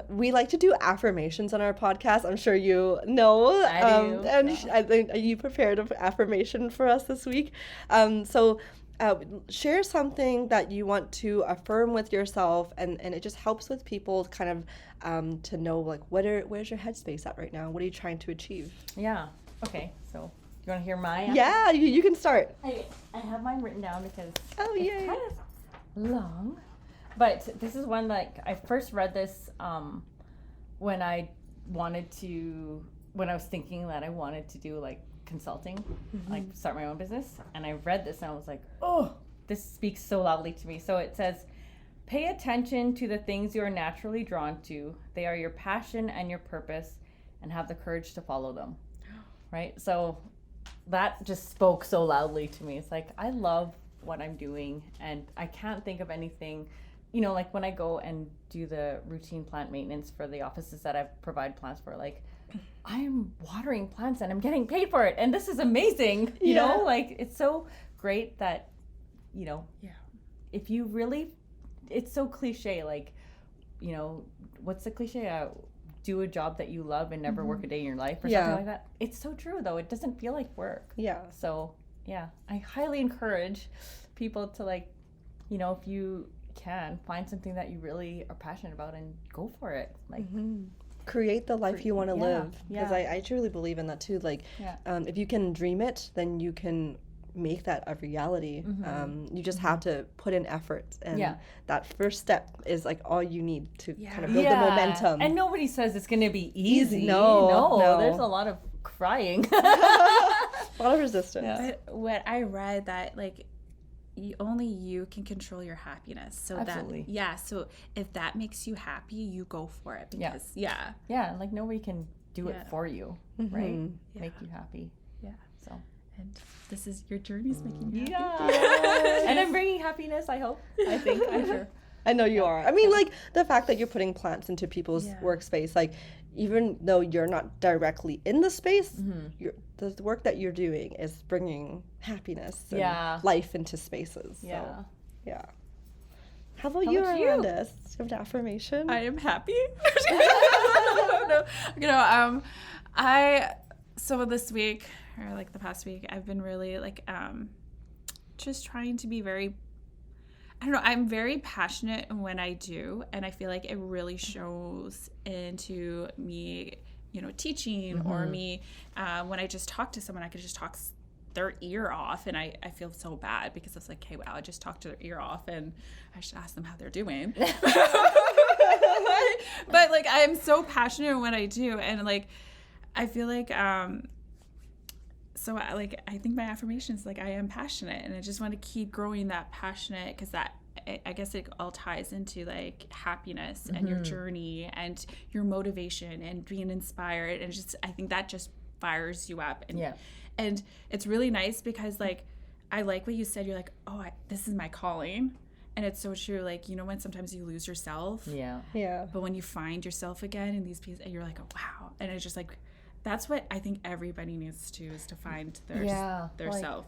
We like to do affirmations on our podcast. I'm sure you know. I do. And I think you prepared an affirmation for us this week. Share something that you want to affirm with yourself, and it just helps with people kind of to know like where's your headspace at right now? What are you trying to achieve? Yeah. Okay. So you want to hear mine? Yeah, you can start. I have mine written down because yay. it's kind of long. But this is one, like, I first read this when I was thinking that I wanted to do, like, consulting, like, start my own business. And I read this and I was like, oh, this speaks so loudly to me. So it says, pay attention to the things you are naturally drawn to. They are your passion and your purpose, and have the courage to follow them. Right? So that just spoke so loudly to me. It's like, I love what I'm doing, and I can't think of anything. You know, like when I go and do the routine plant maintenance for the offices that I provide plants for, like I'm watering plants and I'm getting paid for it. And this is amazing. You know, like it's so great that, you know, if you really, it's so cliche, like, you know, what's the cliche? do a job that you love and never work a day in your life or Yeah. something like that. It's so true though. It doesn't feel like work. Yeah. So yeah, I highly encourage people to like, you know, if you can find something that you really are passionate about and go for it. Like Create the life you want to yeah, live. Because yeah. I truly believe in that too. Like, Yeah. if you can dream it, then you can make that a reality. You just have to put in effort, and Yeah. that first step is like all you need to kind of build the momentum. And nobody says it's going to be easy. No. There's a lot of crying. A lot of resistance. Yeah. But what I read that like only you can control your happiness. So Absolutely. so if that makes you happy, you go for it because Yeah, like nobody can do it for you, right? Yeah. Make you happy. Yeah. So. And this is your journey's making you happy. Yeah. And I'm bringing happiness, I hope. I'm sure. I know you are. I mean, like the fact that you're putting plants into people's workspace, like even though you're not directly in the space, the work that you're doing is bringing happiness and life into spaces. So, yeah. How about you, about you? Orlandice? Do you have an affirmation? I am happy. So this week or like the past week, I've been really like just trying to be very, I don't know, I'm very passionate in when I do, and I feel like it really shows into me, you know, teaching or me when I just talk to someone, I could just talk their ear off, and I feel so bad because it's like, hey, wow, I just talked to their ear off and I should ask them how they're doing. But like I'm so passionate in what I do, and like I feel like so I think my affirmation is like I am passionate, and I just want to keep growing that passionate, because that I guess it all ties into like happiness and your journey and your motivation and being inspired, and just I think that just fires you up. And and it's really nice because like I like what you said, you're like, oh, this is my calling. And it's so true. Like, you know, when sometimes you lose yourself, but when you find yourself again in these pieces, you're like, oh wow. And it's just like, that's what I think everybody needs to do, is to find their self.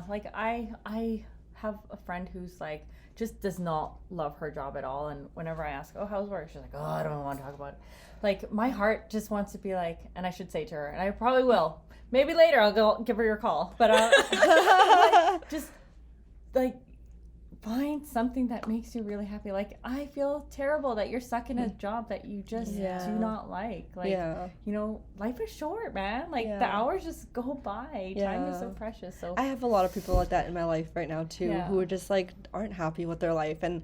Like I have a friend who's like just does not love her job at all, and whenever I ask, oh, how's work, she's like, oh, I don't want to talk about it. Like my heart just wants to be like, and I should say to her, and I probably will, maybe later I'll go give her your call, but like, just like find something that makes you really happy. Like I feel terrible that you're stuck in a job that you just do not like. Like you know, life is short, man. Like the hours just go by. Time is so precious. So I have a lot of people like that in my life right now too, who are just like aren't happy with their life. And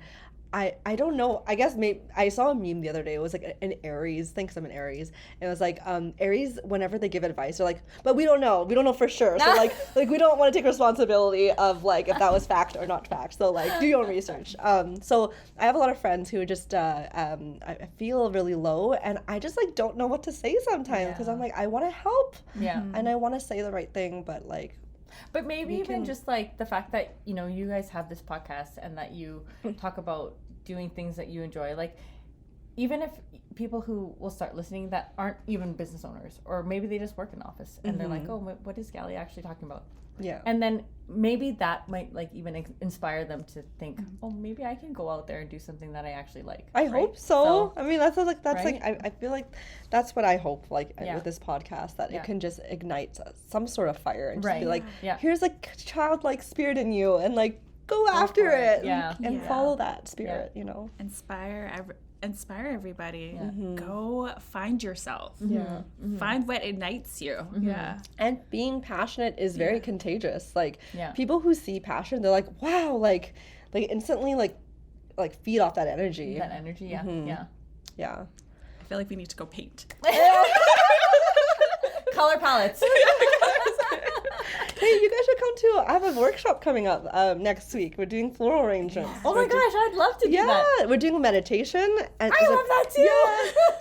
I don't know, I guess maybe I saw a meme the other day. It was like an Aries, thinks I'm an Aries, and it was like Aries, whenever they give advice, they're like, but we don't know for sure, so like we don't want to take responsibility of like if that was fact or not fact, so like do your own research. So I have a lot of friends who just I feel really low, and I just like don't know what to say sometimes, because I'm like, I want to help and I want to say the right thing, but like, but maybe even just like the fact that, you know, you guys have this podcast and that you talk about doing things that you enjoy, like even if people who will start listening that aren't even business owners, or maybe they just work in the office and they're like, oh, what is Galee actually talking about? And then maybe that might like even inspire them to think, oh, maybe I can go out there and do something that I actually like. I hope so. I mean, that's like right? I feel like that's what I hope, like with this podcast, that it can just ignite some sort of fire and just be like, here's like childlike spirit in you, and like go after it and follow that spirit, you know. Inspire everybody. Go find yourself. Find what ignites you. And being passionate is very contagious. Like people who see passion, they're like, wow, like instantly like feed off that energy. Yeah. I feel like we need to go paint. Color palettes. Hey, you guys should come too. I have a workshop coming up next week. We're doing floral arrangements. Oh my gosh, I'd love to do that. Yeah, we're doing a meditation. And I love that too.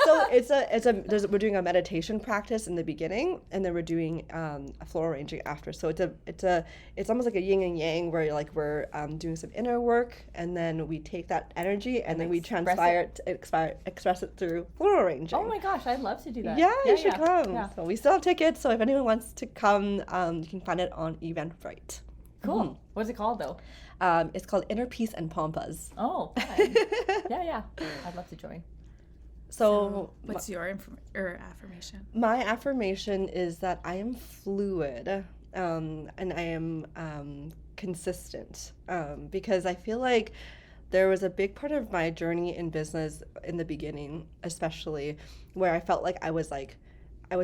So we're doing a meditation practice in the beginning, and then we're doing a floral arranging after. So it's almost like a yin and yang, where like we're doing some inner work, and then we take that energy and then we express it through floral arranging. Oh my gosh, I'd love to do that. Yeah, you should come. Yeah. So we still have tickets. So if anyone wants to come, you can find it on Eventbrite. Cool. What's it called though? It's called Inner Peace and Pampas. Oh, fun. Yeah. I'd love to join. So what's your affirmation? my affirmation is that I am fluid, and I am consistent, because I feel like there was a big part of my journey in business in the beginning, especially, where I felt like I was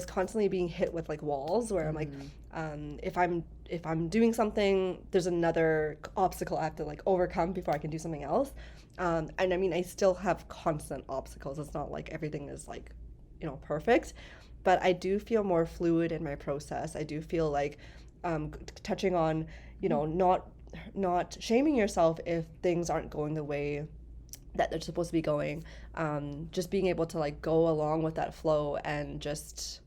constantly being hit with like walls where I'm like, if I'm doing something, there's another obstacle I have to like overcome before I can do something else. And I mean, I still have constant obstacles. It's not like everything is like, perfect, but I do feel more fluid in my process. I do feel like, touching on, not shaming yourself if things aren't going the way that they're supposed to be going. Just being able to like go along with that flow and just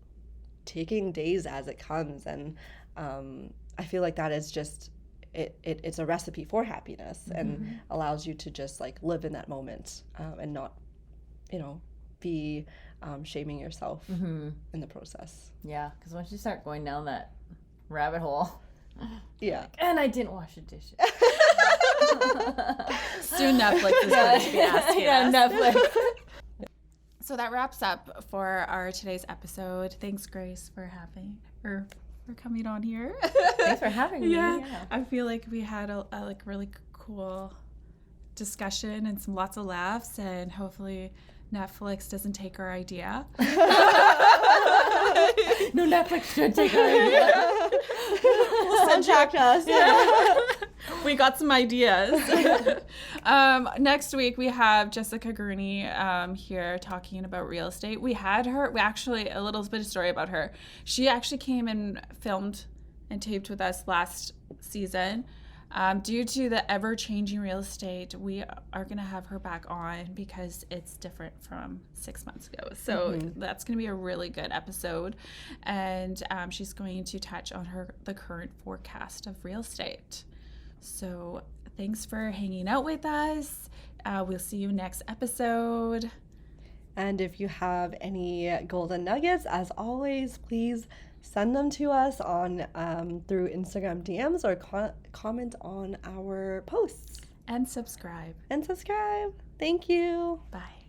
taking days as it comes. And I feel like that is just it's a recipe for happiness, and allows you to just like live in that moment, and not be shaming yourself in the process. Yeah, because once you start going down that rabbit hole, Yeah. and I didn't wash the dishes. Soon Netflix is going to be asking us. Netflix. So that wraps up for our today's episode. Thanks, Grace, for coming on here. Thanks for having me. Yeah, I feel like we had a like really cool discussion and lots of laughs, and hopefully Netflix doesn't take our idea. No, Netflix should take our idea. Contact us. We got some ideas. Next week we have Jessica Gurney here talking about real estate. We had her, a little bit of story about her. She actually came and filmed and taped with us last season. Due to the ever-changing real estate, we are going to have her back on because it's different from 6 months ago. So that's going to be a really good episode. And she's going to touch on the current forecast of real estate. So thanks for hanging out with us. We'll see you next episode. And if you have any golden nuggets, as always, please send them to us on through Instagram DMs or comment on our posts. And subscribe. Thank you. Bye.